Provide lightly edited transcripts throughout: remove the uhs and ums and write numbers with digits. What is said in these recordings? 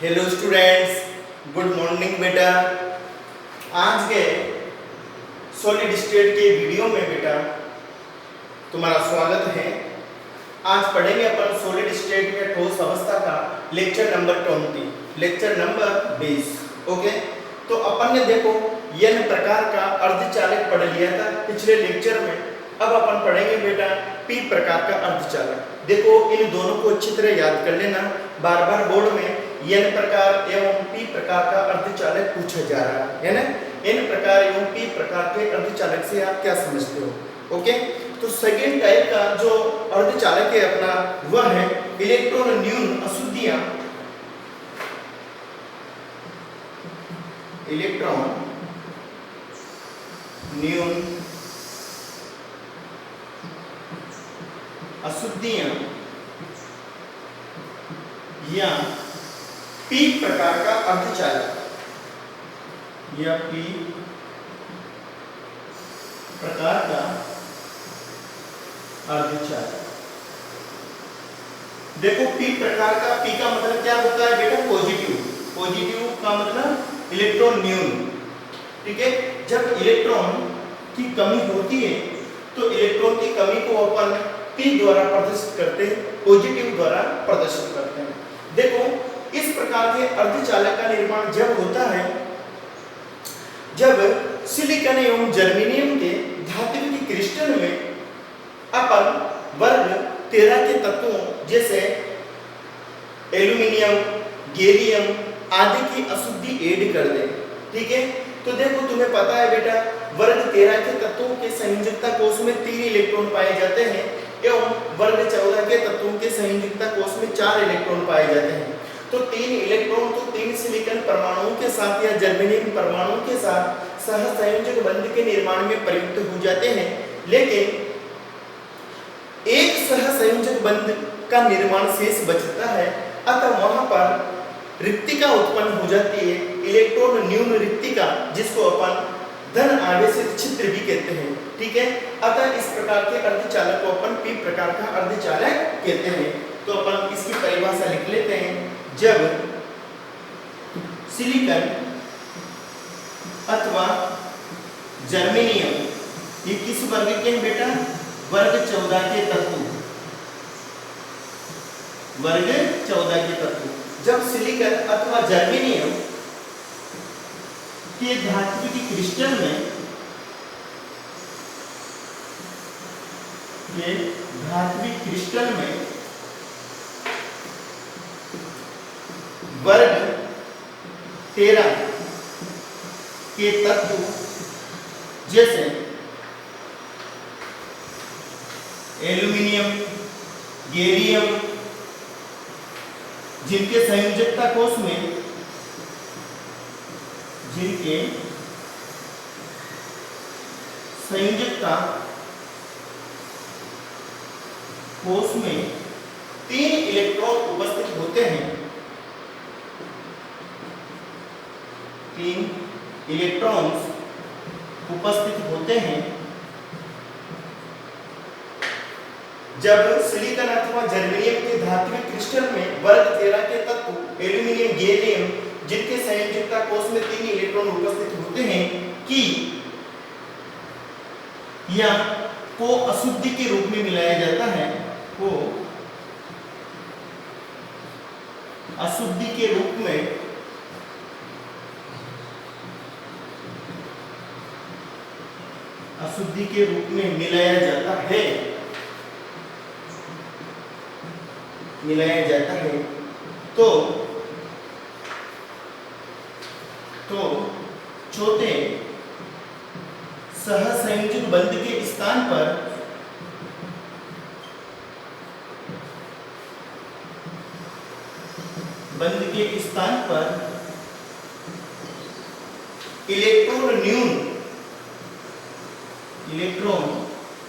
Hello students, good morning बेटा। आज के सॉलिड स्टेट के वीडियो में बेटा तुम्हारा स्वागत है। आज पढ़ेंगे अपन सॉलिड स्टेट में ठोस अवस्था का lecture number 20, lecture number 20। Okay, तो अपन ने देखो n प्रकार का अर्धचालक पढ़ लिया था पिछले लेक्चर में। अब अपन पढ़ेंगे बेटा p प्रकार का अर्धचालक। देखो इन दोनों को अच्छी तरह याद कर लेना, बार बार बोर्ड में n प्रकार एवं p प्रकार का अर्धचालक पूछा जा रहा है ना। n प्रकार एवं p प्रकार के अर्धचालक से आप क्या समझते हो? ओके, तो सेकेंड टाइप का जो अर्धचालक है अपना वह है इलेक्ट्रॉन न्यून अशुद्धियां। इलेक्ट्रॉन न्यून अशुद्धियां या p प्रकार का अर्धचालक या p प्रकार का अर्धचालक। देखो p प्रकार का, p का मतलब क्या होता है बेटा? पॉजिटिव। पॉजिटिव का मतलब इलेक्ट्रॉन न्यून। ठीक है, जब इलेक्ट्रॉन की कमी होती है तो इलेक्ट्रॉन की कमी को अपन p द्वारा प्रदर्शित करते हैं, पॉजिटिव द्वारा प्रदर्शित करते हैं। देखो इस प्रकार के अर्धचालक का निर्माण जब होता है जब सिलिकॉन एवं जर्मेनियम के धातु की क्रिस्टल में अपन वर्ग 13 के तत्वों जैसे एल्यूमिनियम, गैलियम आदि की अशुद्धि ऐड कर दें। ठीक है, तो देखो तुम्हें पता है बेटा वर्ग 13 के तत्वों के संयोजकता कोष में 3 इलेक्ट्रॉन पाए जाते हैं एवं वर्ग 14 के तत्वों के संयोजकता कोष में 4 इलेक्ट्रॉन पाए जाते हैं। तो 3 इलेक्ट्रॉन तो 3 सिलिकॉन परमाणुओं के साथ या जर्मेनियम परमाणुओं के साथ सहसंयोजक बंध के निर्माण में प्रयुक्त हो जाते हैं, लेकिन एक सहसंयोजक बंध का निर्माण शेष बचता है, अतः वहां पर रिक्तिका उत्पन्न हो जाती है, इलेक्ट्रॉन न्यून रिक्तिका, जिसको अपन धन आवेशित छिद्र भी कहते हैं। ठीक है, अतः इस प्रकार के अर्धचालक को अपन p प्रकार का अर्धचालक कहते हैं। तो अपन इसकी परिभाषा लिख लेते हैं। जब सिलिकॉन अथवा जर्मेनियम ये किस वर्ग के हैं बेटा? वर्ग 14 के तत्व, वर्ग 14 के तत्व। जब सिलिकॉन अथवा जर्मेनियम के धातु की क्रिस्टल में धात्विक क्रिस्टल में वर्ग 13 के तत्व जैसे एल्यूमिनियम, गैलियम जिनके संयोजकता कोष में जिनके संयोजकता कोष में 3 इलेक्ट्रॉन उपस्थित होते हैं, 3 इलेक्ट्रॉन्स उपस्थित होते हैं। जब सिलिकॉन अथवा जर्मेनियम के धात्विक क्रिस्टल में वर्ग 13 के तत्व एल्यूमिनियम, गैलियम जिनके संयोजकता कोष में 3 इलेक्ट्रॉन उपस्थित होते हैं कि या को अशुद्धि के रूप में मिलाया जाता है, को अशुद्धि के रूप में मिलाया जाता है। तो चौथे सहसंयोजक बंध के स्थान पर इलेक्ट्रॉन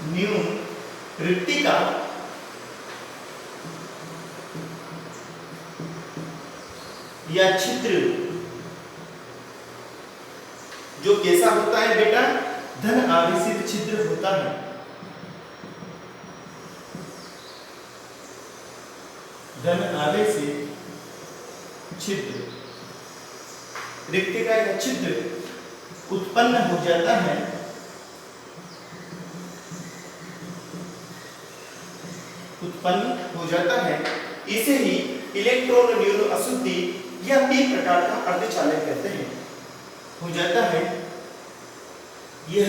न्यून रिक्तिका या छिद्र जो कैसा होता है बेटा? धन आवेशित छिद्र होता है। धन आवेशित छिद्र, रिक्तिका या छिद्र उत्पन्न हो जाता है, इसे ही इलेक्ट्रॉन न्यून अशुद्धि या पी प्रकार का अर्धचालक कहते हैं। हो जाता है यह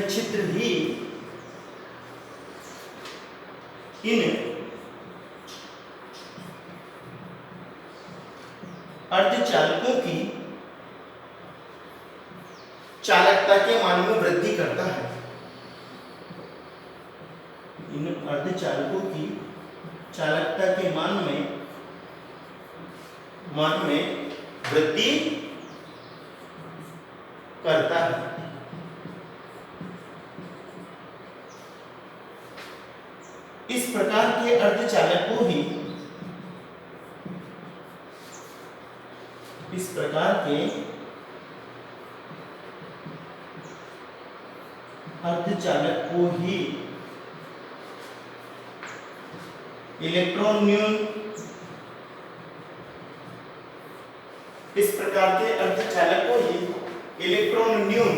छिद्र ही इन अर्धचालकों की चालकता के मान में वृद्धि करता है। इन अर्धचालकों की चालकता के मान में वृद्धि करता है। इस प्रकार के अर्धचालकों ही इलेक्ट्रॉन न्यून, इस प्रकार के अर्धचालक को ही इलेक्ट्रॉन न्यून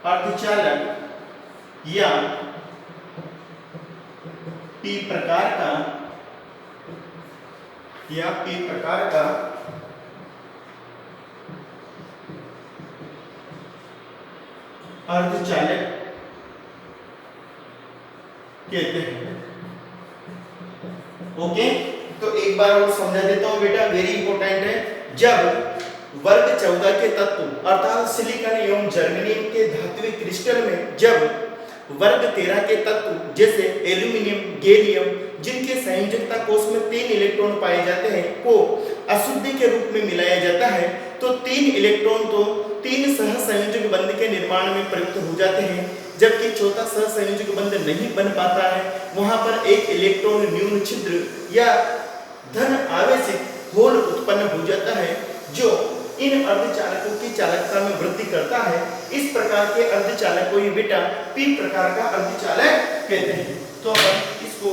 अर्धचालक या पी प्रकार का अर्धचालक कहते हैं। ओके, तो एक बार और समझा देता हूं बेटा, वेरी इंपॉर्टेंट है। जब वर्ग 14 के तत्व अर्थात सिलिकॉन एवं जर्मेनियम के धात्विक क्रिस्टल में जब वर्ग 13 के तत्व जैसे एल्यूमिनियम, गैलियम, जिनके संयोजकता कोष में 3 इलेक्ट्रॉन पाए जाते हैं, को अशुद्धि के रूप में मिलाया जाता है, तो 3 इलेक्ट्रॉन तो 3 सहसंयोजक बंध के निर्माण में प्रयुक्त हो जाते हैं, जबकि चौथा सहसंयोजक बंध नहीं बन पाता है। वहां पर एक इलेक्ट्रॉन न्यून छिद्र या धन आवेशित होल उत्पन्न हो जाता है, जो इन अर्धचालकों की चालकता में वृद्धि करता है। इस प्रकार के अर्धचालक को ही बेटा पी प्रकार का अर्धचालक कहते हैं। तो अपन इसको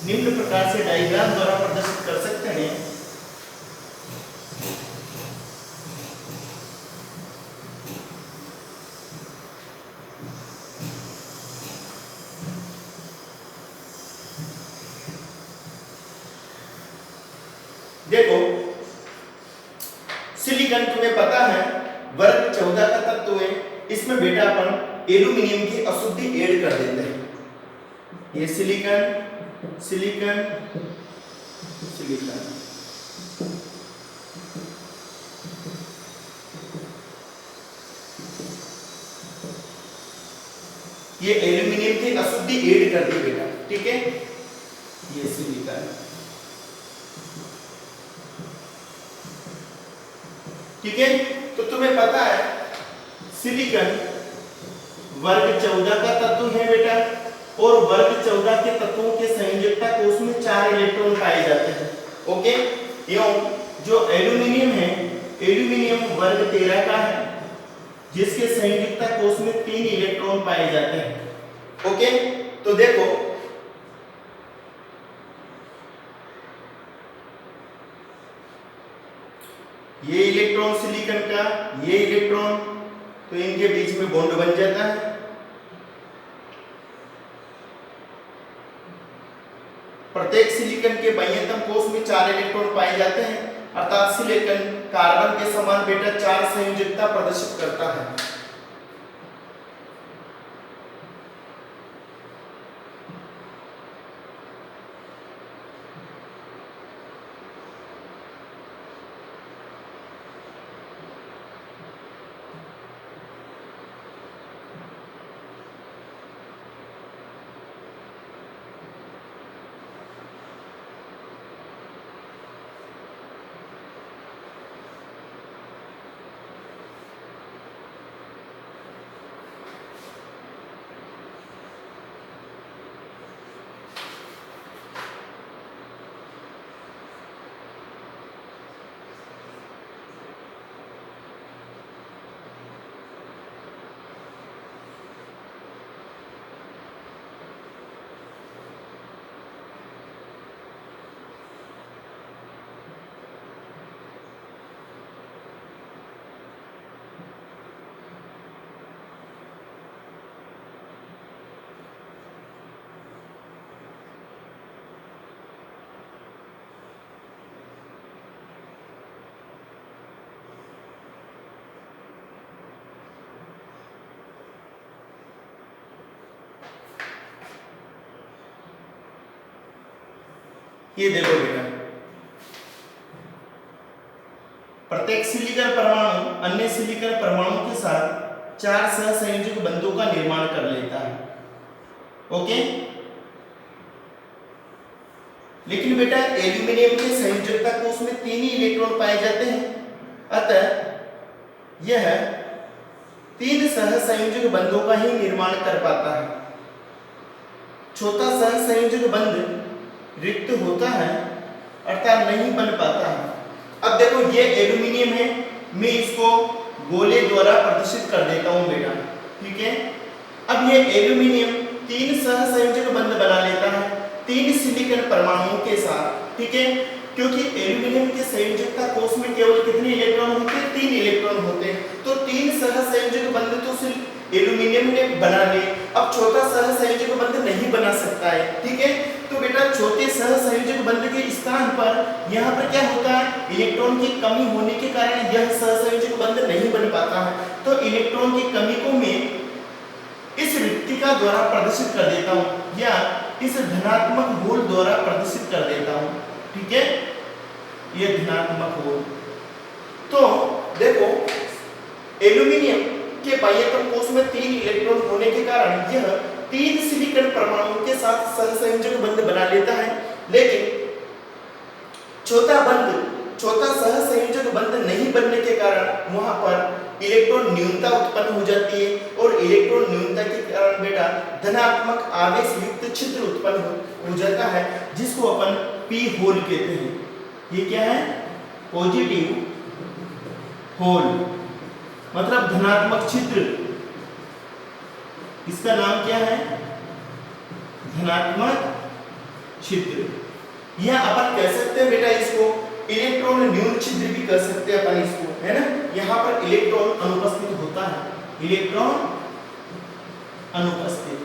निम्न प्रकार से डायग्राम द्वारा प्रदर्शित कर सकते हैं। देखो, सिलिकॉन तुम्हें पता है वर्ग 14 का तत्व है, इसमें बेटा अपन एल्यूमिनियम की अशुद्धि ऐड कर देते हैं। ये सिलिकॉन ये एल्यूमिनियम की अशुद्धि ऐड कर दी बेटा, ठीक है। ये सिलिकॉन, ठीक है। तो तुम्हें पता है सिलिकॉन वर्ग 14 का तत्व है बेटा, और वर्ग 14 के तत्वों के संयोजकता कोष में 4 इलेक्ट्रॉन पाए जाते हैं। ओके, एवं जो एल्यूमिनियम है, एल्यूमिनियम वर्ग 13 का है, जिसके संयोजकता कोष में 3 इलेक्ट्रॉन पाए जाते हैं। ओके, तो देखो ये इलेक्ट्रॉन सिलिकॉन का, ये इलेक्ट्रॉन, तो इनके बीच में बॉन्ड बन जाता है। प्रत्येक सिलिकॉन के बाह्यतम कोष में 4 इलेक्ट्रॉन पाए जाते हैं, अर्थात सिलिकॉन कार्बन के समान बेटा 4 संयोजकता प्रदर्शित करता है। ये देखो बेटा, प्रत्येक सिलिकॉन परमाणु अन्य सिलिकॉन परमाणु के साथ 4 सहसंयोजक बंधों का निर्माण कर लेता है। ओके, लेकिन बेटा एल्यूमिनियम के संयोजकता कोष में 3 ही इलेक्ट्रॉन पाए जाते हैं, अतः यह 3 सहसंयोजक बंधों का ही निर्माण कर पाता है। चौथा सहसंयोजक बंध रिक्त होता है अर्थात नहीं बन पाता है। अब देखो ये एल्यूमिनियम है, मैं इसको गोले द्वारा प्रदर्शित कर देता हूं बेटा, ठीक है। अब ये एल्यूमिनियम 3 सहसंयोजक बंध बना लेता है 3 सिलिकॉन परमाणुओं के साथ, ठीक है, क्योंकि एल्यूमिनियम के संयोजकता कोष में केवल कितने इलेक्ट्रॉन होते हैं? 3 इलेक्ट्रॉन होते हैं। तो 3 सहसंयोजक बंध तो सिर्फ एल्यूमिनियम ने बना लिए, अब चौथा सहसंयोजक बंध नहीं बना सकता है, ठीक है। तो बेटा चौथे सहसंयोजक बंध के स्थान पर यहाँ पर क्या होता है? इलेक्ट्रॉन की कमी होने के कारण यह सहसंयोजक बंध नहीं बन पाता है। तो इलेक्ट्रॉन की कमी को मैं इस रिक्तिका द्वारा प्रदर्शित कर देता हूँ या इस धनात्मक होल द्वारा प्रदर्शित कर देता हूँ, ठीक है, ये धनात्मक होल। तो देखो एल्यूमिनियम के बाह्यतम कोष में 3 इलेक्ट्रॉन होने के कारण यह 3 सिलिकॉन परमाणुओं के साथ सहसंयोजक बंध बना लेता है, लेकिन चौथा सहसंयोजक बंध नहीं बनने के कारण वहां पर इलेक्ट्रॉन न्यूनता उत्पन्न हो जाती है और इलेक्ट्रॉन न्यूनता के कारण बेटा धनात्मक आवेश युक्त छिद्र उत्पन्न हो जाता है, जिसको अपन पी होल कहते हैं। ये क्या है? पॉजिटिव होल, मतलब धनात्मक छिद्र। इसका नाम क्या है? धनात्मक छिद्र। या अपन कह सकते हैं बेटा इसको इलेक्ट्रॉन न्यून छिद्र भी कह सकते हैं अपन इसको, है ना। यहाँ पर इलेक्ट्रॉन अनुपस्थित होता है, इलेक्ट्रॉन अनुपस्थित।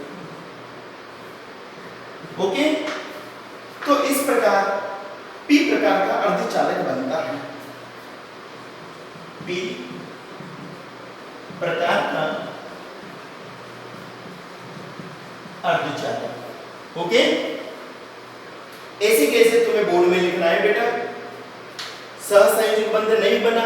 ओके, तो इस प्रकार पी प्रकार का अर्धचालक बनता है। पी प्रकार का अर्धचालक। ओके, ऐसे कैसे तुम्हें बोर्ड में लिखना है बेटा? सहसंयोजक बंध नहीं बना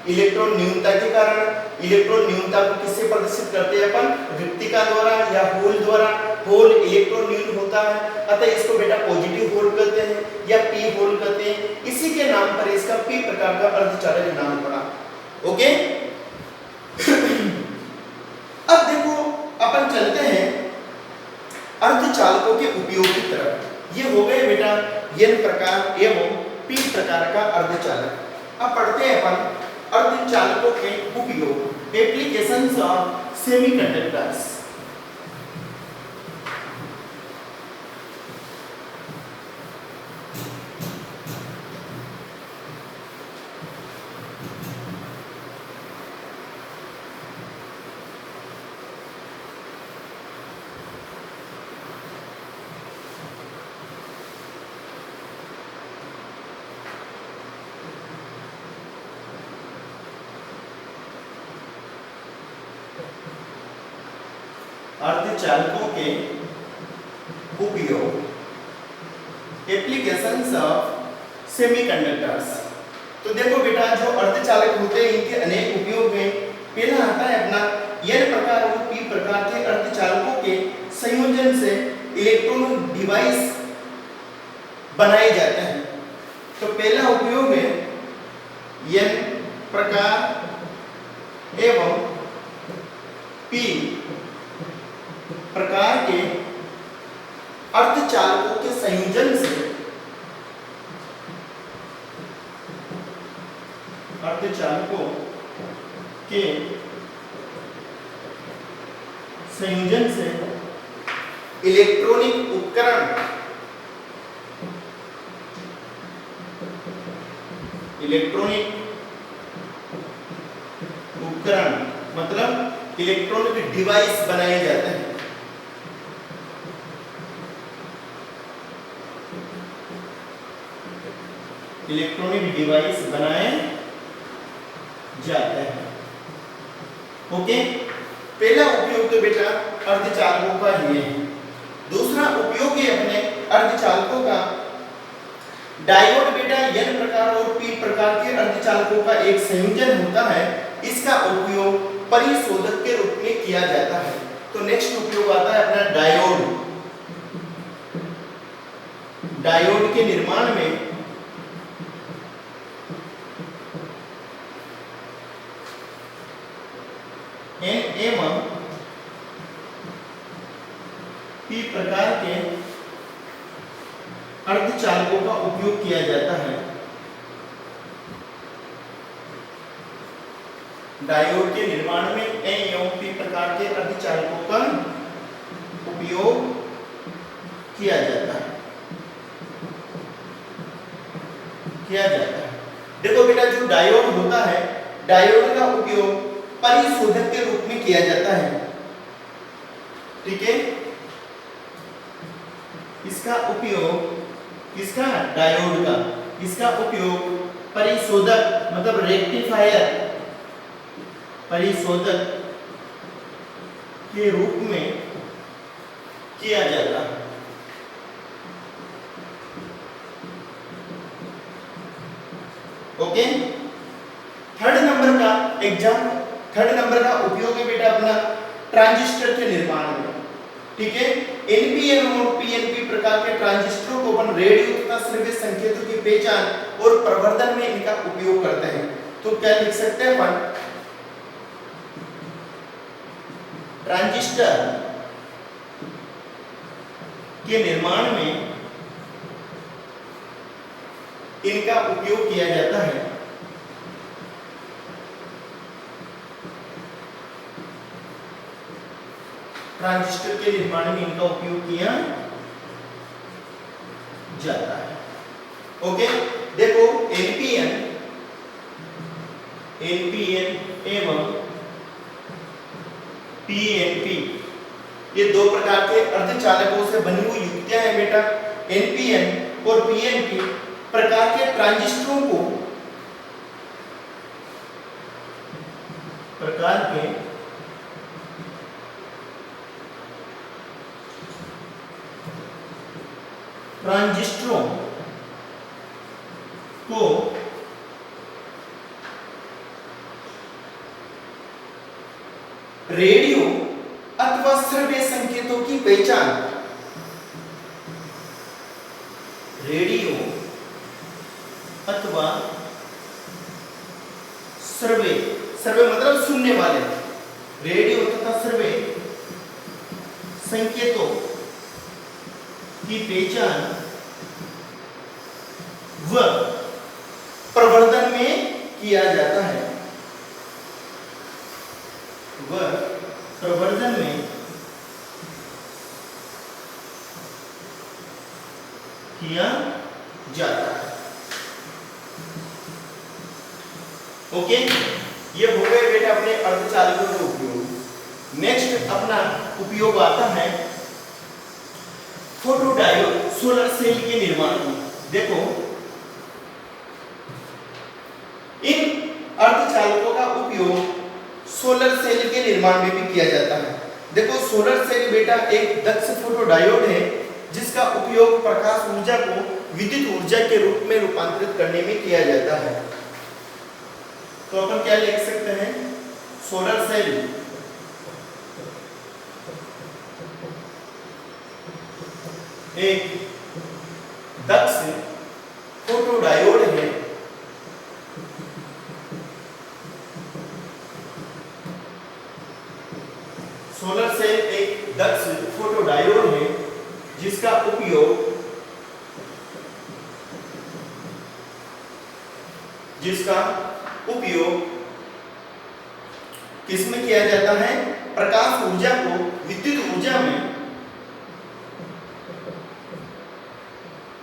इलेक्ट्रॉन न्यूनता के कारण। इलेक्ट्रॉन न्यूनता को किससे प्रदर्शित करते हैं अपन? रिक्तिका द्वारा या होल द्वारा। होल इलेक्ट्रॉन न्यून होता है, अतः इसको बेटा पॉजिटिव होल कहते हैं या पी होल कहते हैं। इसी के नाम पर इसका पी प्रकार का अर्धचालक नाम पड़ा। ओके, अब देखो अपन चलते हैं अर्धचालकों के उपयोग की तरफ। ये हो गए बेटा एन प्रकार एवं पी प्रकार का अर्धचालक। अब पढ़ते हैं अपन अर्धचालकों के उपयोग, एप्लीकेशंस ऑफ सेमीकंडक्टर्स। अर्धचालकों के उपयोग, एप्लीकेशंस ऑफ सेमीकंडक्टर्स। तो देखो बेटा जो अर्धचालक होते हैं इनके अनेक उपयोग हैं। पहला आता है अपना एन प्रकार और पी प्रकार के अर्धचालकों के संयोजन से इलेक्ट्रॉन डिवाइस बनाए जाते हैं। तो पहला उपयोग है एन प्रकार एवं पी प्रकार के अर्धचालकों के संयोजन से अर्धचालकों के संयोजन से इलेक्ट्रॉनिक उपकरण मतलब इलेक्ट्रॉनिक डिवाइस बनाए जाते हैं। इलेक्ट्रॉनिक डिवाइस बनाए जाते हैं। ओके, पहला उपयोग तो बेटा अर्धचालकों का ही है। दूसरा उपयोग है अपने अर्धचालकों का डायोड बेटा n प्रकार और p प्रकार के अर्धचालकों का एक संयोजन होता है। इसका उपयोग परिशोधक के रूप में किया जाता है। तो नेक्स्ट उपयोग आता है अपना डायोड। डायोड के निर्माण में n एवं p प्रकार के अर्धचालकों का उपयोग किया जाता है। डायोड के निर्माण में n एवं p प्रकार के अर्धचालकों का उपयोग किया जाता है। देखो बेटा, जो डायोड होता है, डायोड का उपयोग परिशोधक के रूप में किया जाता है। ठीक है, इसका उपयोग, किसका, डायोड का, इसका उपयोग परिशोधक मतलब रेक्टिफायर, परिशोधक के रूप में किया जाता है। ओके, थर्ड नंबर का एग्जाम, थर्ड नंबर का उपयोग है बेटा अपना ट्रांजिस्टर के निर्माण में। ठीक है, एनपीएन और पीएनपी प्रकार के ट्रांजिस्टरों को अपन रेडियो तथा श्रव्य संकेतों की पहचान और प्रवर्धन में इनका उपयोग करते हैं। तो क्या लिख सकते हैं अपन, ट्रांजिस्टर के निर्माण में इनका उपयोग किया जाता है। ट्रांजिस्टर के निर्माण में इनका उपयोग किया जाता है। ओके, देखो एनपीएन, एनपीएन एवं पीएनपी ये दो प्रकार के अर्धचालकों से बनी हुई युक्तियां हैं बेटा। एनपीएन और पीएनपी प्रकार के ट्रांजिस्टरों को, प्रकार के ट्रांजिस्टरों को रेडियो अथवा श्रव्य संकेतों की पहचान, रेडियो अथवा श्रव्य, श्रव्य मतलब सुनने वाले, रेडियो तथा श्रव्य संकेतों की पहचान व प्रवर्धन में किया जाता है, व प्रवर्धन में किया जाता है। ओके, ये हो गए बेटा अपने अर्धचालकों का उपयोग। नेक्स्ट अपना उपयोग आता है फोटोडायोड, सोलर सेल के निर्माण में। देखो इन अर्धचालकों का उपयोग सोलर सेल के निर्माण में भी किया जाता है। देखो सोलर सेल बेटा एक दक्ष फोटोडायोड है जिसका उपयोग प्रकाश ऊर्जा को विद्युत ऊर्जा के रूप में रूपांतरित करने में किया जाता है। तो अपन क्या लिख सकते हैं, सोलर सेल एक दक्ष फोटोडायोड है सोलर सेल एक दक्ष फोटोडायोड है जिसका उपयोग किसमें किया जाता है, प्रकाश ऊर्जा को विद्युत ऊर्जा में,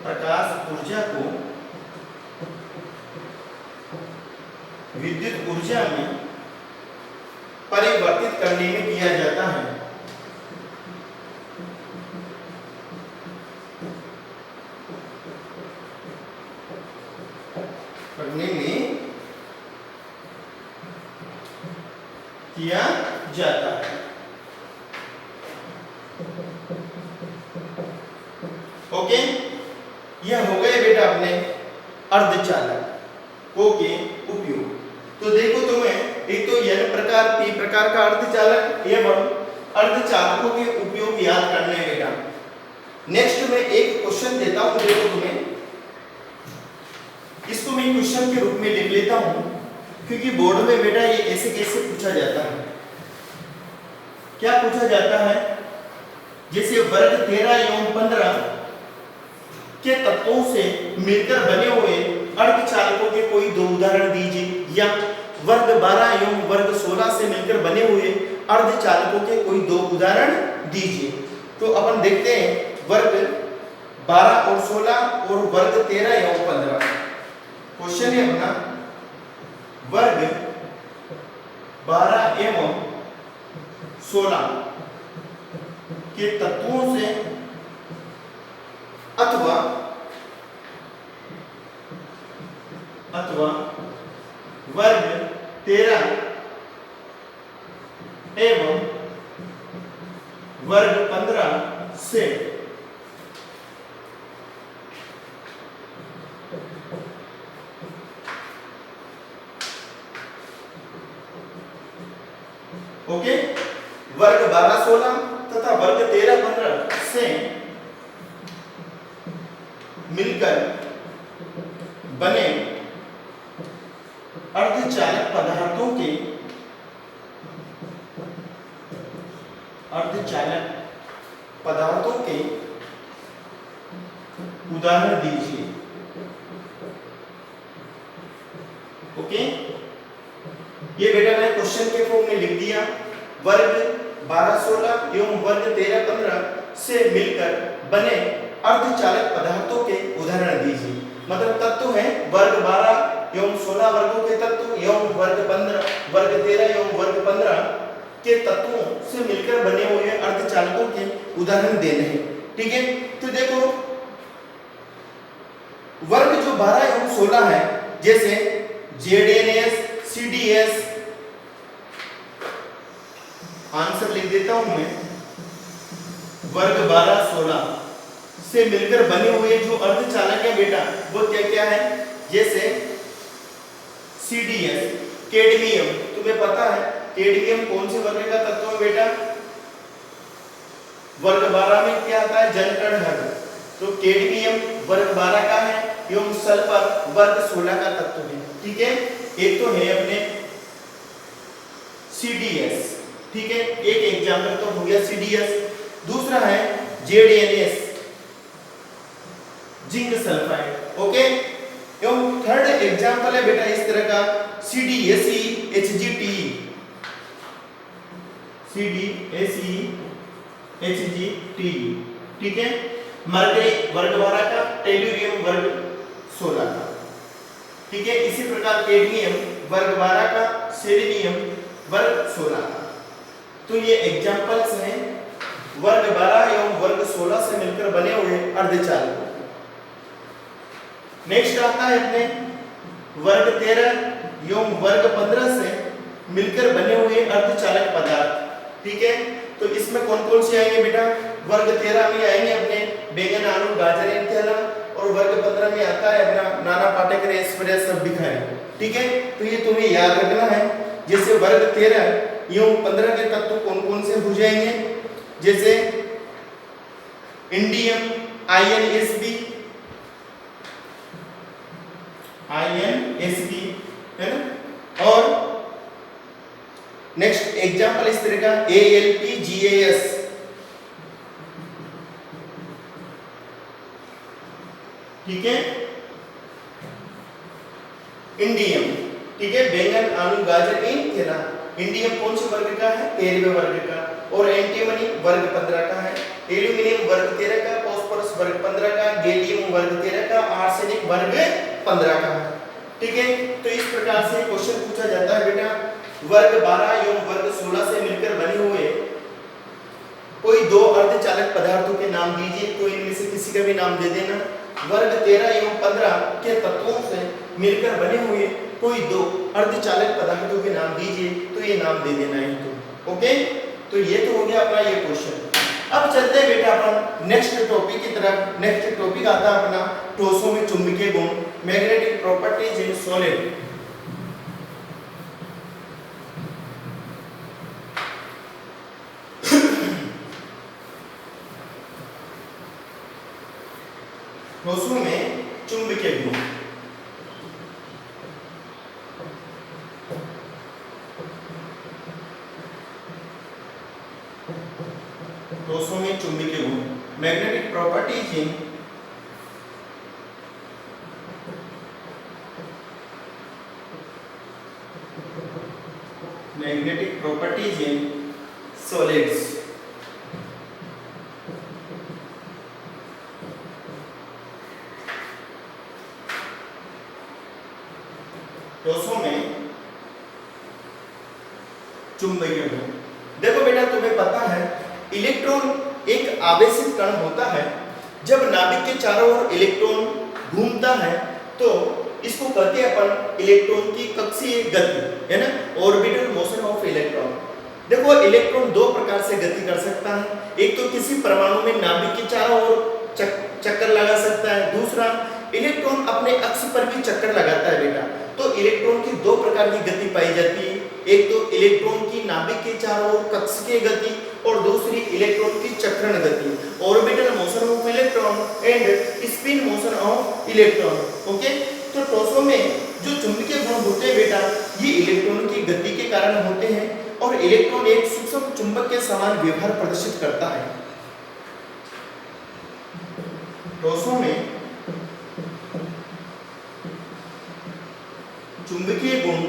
प्रकाश ऊर्जा को विद्युत ऊर्जा में परिवर्तित करने में किया जाता है। करने में किया जाता है। ओके, यह हो गए बेटा अपने अर्धचालकों के उपयोग। तो देखो तुम्हें एक तो N प्रकार P प्रकार का अर्धचालक एवं अर्धचालकों के उपयोग याद करने हैं बेटा। नेक्स्ट मैं एक क्वेश्चन देता हूं, देखो तुम्हें इसको मैं क्वेश्चन के रूप में लिख लेता हूं, क्योंकि बोर्ड में बेटा ये ऐसे कैसे पूछा जाता है। क्या पूछा जाता है, जैसे वर्ग 13 एवं 15 के तत्वों से मिलकर बने हुए अर्धचालकों के कोई दो उदाहरण दीजिए, या वर्ग 12 एवं वर्ग 16 से मिलकर बने हुए अर्धचालकों के कोई दो उदाहरण दीजिए। तो अपन देखते हैं वर्ग 12 और 16 और वर्ग 13 एवं 15। क्वेश्चन है अपना वर्ग 12 एवं 16 के तत्वों से अथवा वर्ग 13 एवं वर्ग 15 से ओके, वर्ग 12-16 तथा वर्ग 13-15 से मिलकर बने अर्धचालक पदार्थों के उदाहरण दीजिए। ओके, ये बेटा मैंने क्वेश्चन के फॉर्म में लिख दिया, वर्ग 12-16 एवं वर्ग 13-15 से मिलकर बने अर्धचालक पदार्थों के उदाहरण दीजिए। मतलब तत्व है वर्ग 12 एवं 16 वर्गों के तत्व एवं वर्ग 13 एवं वर्ग 15 के तत्वों से मिलकर बने हुए अर्धचालकों के उदाहरण देने हैं। ठीक है, तो देखो वर्ग जो 12 एवं 16 है, जैसे ZNS, CDS, आंसर लिख देता हूं मैं, वर्ग 12-16 से मिलकर बने हुए जो अर्धचालक है बेटा वो क्या क्या है, जैसे CDS कैडमियम, तुम्हें पता है कैडमियम कौन से वर्ग का तत्व है बेटा, वर्ग 12 में क्या आता है, जलकणहर, तो कैडमियम वर्ग 12 का है एवं सल्फर वर्ग 16 का तत्व है। ठीक है, एक तो है अपने CDS, ठीक है, एक एग्जांपल तो हो गया CDS, दूसरा है ZNS जिंक सल्फाइड। ओके, एवं थर्ड एग्जांपल है बेटा इस तरह का CDSE HGTE, CDSE HGTE, ठीक है, मरकरी वर्ग 12 का, टेल्यूरियम वर्ग 16 का। ठीक है, इसी प्रकार कैडमियम वर्ग 12 का, सेलेनियम वर्ग 16 का। तो ये एग्जांपल्स हैं वर्ग 12 एवं वर्ग 16 से मिलकर बने हुए अर्धचालकों। नेक्स्ट आता है अपने वर्ग 13 एवं वर्ग 15 से मिलकर बने हुए अर्धचालक पदार्थ। ठीक है, तो इसमें कौन कौन से आएंगे बेटा, वर्ग 13 में आएंगे अपने बैंगन, आलू, गाजर इत्यादि, और वर्ग 15 में आता है अपना नाना पाटेकर, ऐश्वर्या सब दिखाए। ठीक है, तो ये तुम्हें याद रखना है। जैसे वर्ग 13 एवं 15 के तत्व कौन कौन से हो जाएंगे, जैसे इंडियम INSB है ना, और नेक्स्ट एग्जांपल इस तरह का ALPGAS, ठीक है, इंडियम, ठीक है, बैंगन, आलू, गाजर इन ना, इंडियम कौन से वर्ग का है, 13वें वर्ग का, और एंटीमनी वर्ग 15 का है, एल्यूमिनियम वर्ग 13 का, फास्फोरस वर्ग 15 का, गैलियम वर्ग 13 का, आर्सेनिक वर्ग 15 का है। ठीक है, तो इस प्रकार से क्वेश्चन पूछा जाता है बेटा, वर्ग 12 एवं वर्ग 16 से मिलकर बने हुए कोई दो अर्धचालक पदार्थों के नाम दीजिए, तो इनमें से किसी का भी नाम दे देना। वर्ग 13 एवं 15 के तत्वों से मिलकर बने हुए कोई दो अर्धचालक पदार्थों के नाम दीजिए, तो ये नाम दे देना है। तो ओके, तो ये तो हो गया अपना ये क्वेश्चन। अब चलते हैं बेटा अपन नेक्स्ट टॉपिक की तरफ। नेक्स्ट टॉपिक आता है अपना ठोसों में चुंबकीय गुण, मैग्नेटिक प्रॉपर्टीज इन सॉलिड। ठोसों में चुंबकीय गुण, ठोसों में चुंबकीय गुण, magnetic properties in magnetic properties in solids. ठोसों में चुंबकीय गुण। देखो बेटा तुम्हें पता है इलेक्ट्रॉन एक आवेशित कण होता है। जब नाभिक के चारों ओर इलेक्ट्रॉन घूमता है तो इसको कहते हैं अपन इलेक्ट्रॉन की कक्षीय गति, है ना, ऑर्बिटल मोशन ऑफ इलेक्ट्रॉन। देखो इलेक्ट्रॉन दो प्रकार से गति कर सकता है। एक तो किसी परमाणु में नाभिक के चारों ओर चक्कर लगा सकता है, दूसरा इलेक्ट्रॉन अपने अक्ष पर भी चक्कर लगाता है बेटा। तो इलेक्ट्रॉन की दो प्रकार की गति पाई जाती है, एक तो इलेक्ट्रॉन की नाभिक के चारों ओर कक्षीय गति और दूसरी इलेक्ट्रॉन की चक्रण गति, orbital motion of electron and spin motion of electron. Okay, तो ठोसों में जो चुंबकीय गुण होते हैं बेटा ये इलेक्ट्रॉन की गति के कारण होते हैं और इलेक्ट्रॉन एक सूक्ष्म चुंबक के समान व्यवहार प्रदर्शित करता है। ठोसों में चुंबकीय गुण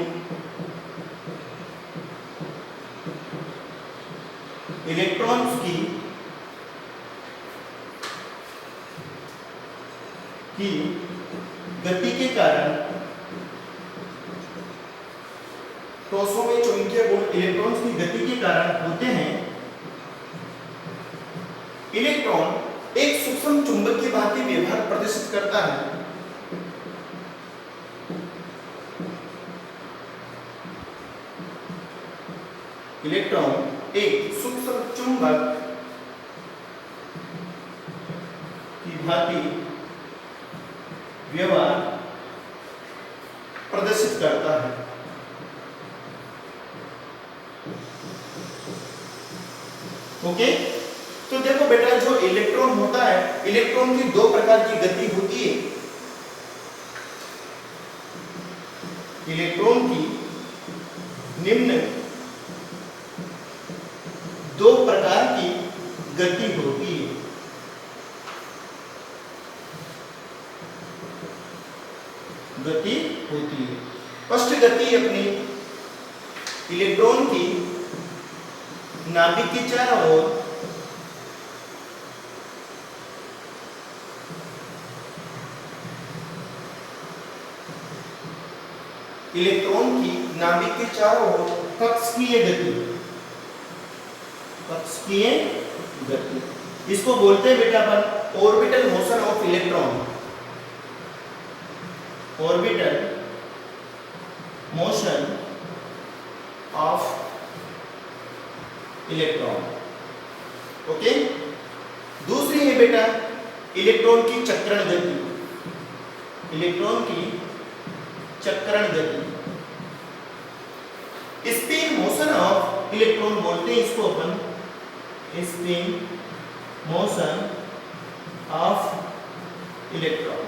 इलेक्ट्रॉन्स की गति के कारण, ठोसों में चुंबकीय गुण इलेक्ट्रॉन्स की गति के कारण होते हैं। इलेक्ट्रॉन एक सूक्ष्म चुंबक की भांति व्यवहार प्रदर्शित करता है। इलेक्ट्रॉन एक सूक्ष्म चुंबक की भांति व्यवहार प्रदर्शित करता है। ओके, तो देखो बेटा जो इलेक्ट्रॉन होता है, इलेक्ट्रॉन की दो प्रकार की गति होती है। इलेक्ट्रॉन की निम्न दो प्रकार की गति होती है। गति होती है फर्स्ट गति अपनी इलेक्ट्रॉन की नाभिक के चारों ओर इलेक्ट्रॉन की नाभिक के चारों ओर कक्षीय गति, कक्षीय गति, इसको बोलते हैं बेटा अपन orbital motion of electron. Orbital motion of electron. Okay, दूसरी है बेटा इलेक्ट्रॉन की चक्रण गति। इलेक्ट्रॉन की चक्रण गति, स्पिन मोशन ऑफ इलेक्ट्रॉन बोलते हैं इसको अपन, spin motion of electron.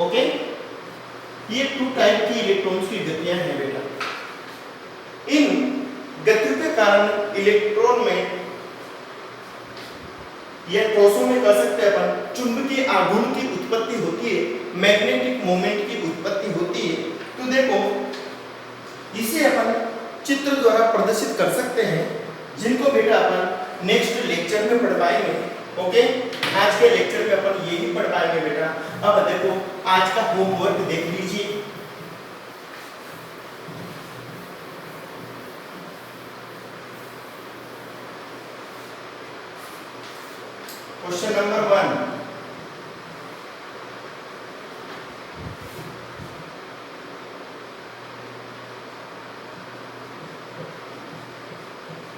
Okay, ये टू टाइप की इलेक्ट्रॉन्स की गतियां हैं बेटा। इन गतियों के कारण इलेक्ट्रॉन में या ठोसों में कह सकते हैं अपन चुंबकीय आघूर्ण की उत्पत्ति होती है, मैग्नेटिक मोमेंट की उत्पत्ति होती है। तो देखो इसे अपन चित्र द्वारा प्रदर्शित कर सकते हैं, जिनको बेटा अपन नेक्स्ट लेक्चर में पढ़ पाएंगे। ओके, आज के लेक्चर में अपन यही पढ़ पाएंगे बेटा। अब देखो आज का होमवर्क देख लीजिए। क्वेश्चन नंबर 1,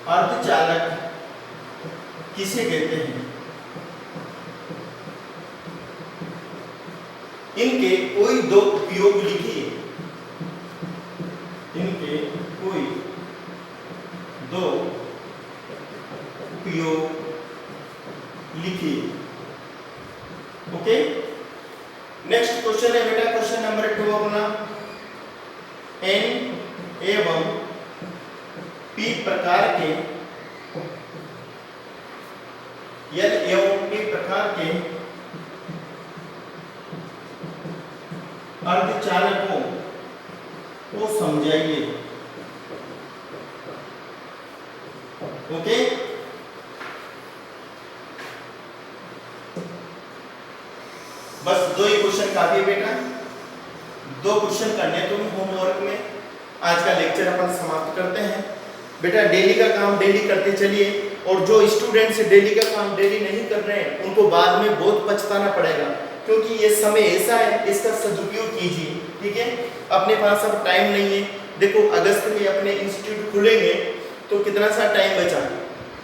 अर्धचालक किसे कहते हैं? इनके कोई दो उपयोग लिखिए। इनके कोई दो उपयोग लिखिए। ओके, नेक्स्ट क्वेश्चन है बेटा क्वेश्चन नंबर 2 अपना, एन एवं पी प्रकार के, एन एवं पी प्रकार के अर्धचालकों को समझाइए। ओके, बस 2 ही क्वेश्चन काफी है बेटा, 2 क्वेश्चन करने तुम होमवर्क में। आज का लेक्चर अपन समाप्त करते हैं बेटा। डेली का काम डेली करते चलिए, और जो स्टूडेंट्स डेली का काम डेली नहीं कर रहे हैं उनको बाद में बहुत पछताना पड़ेगा, क्योंकि ये समय ऐसा है, इसका सदुपयोग कीजिए। ठीक है, अपने पास अब टाइम नहीं है। देखो अगस्त में अपने इंस्टीट्यूट खुलेंगे तो कितना सा टाइम बचा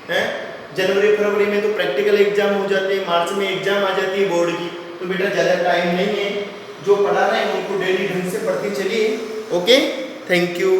है। जनवरी फरवरी में तो प्रैक्टिकल एग्जाम हो जाते हैं, मार्च में एग्जाम आ जाती है बोर्ड की, तो बेटा ज़्यादा टाइम नहीं है। जो पढ़ा रहे हैं उनको डेली ढंग से पढ़ते चलिए। Okay, thank you.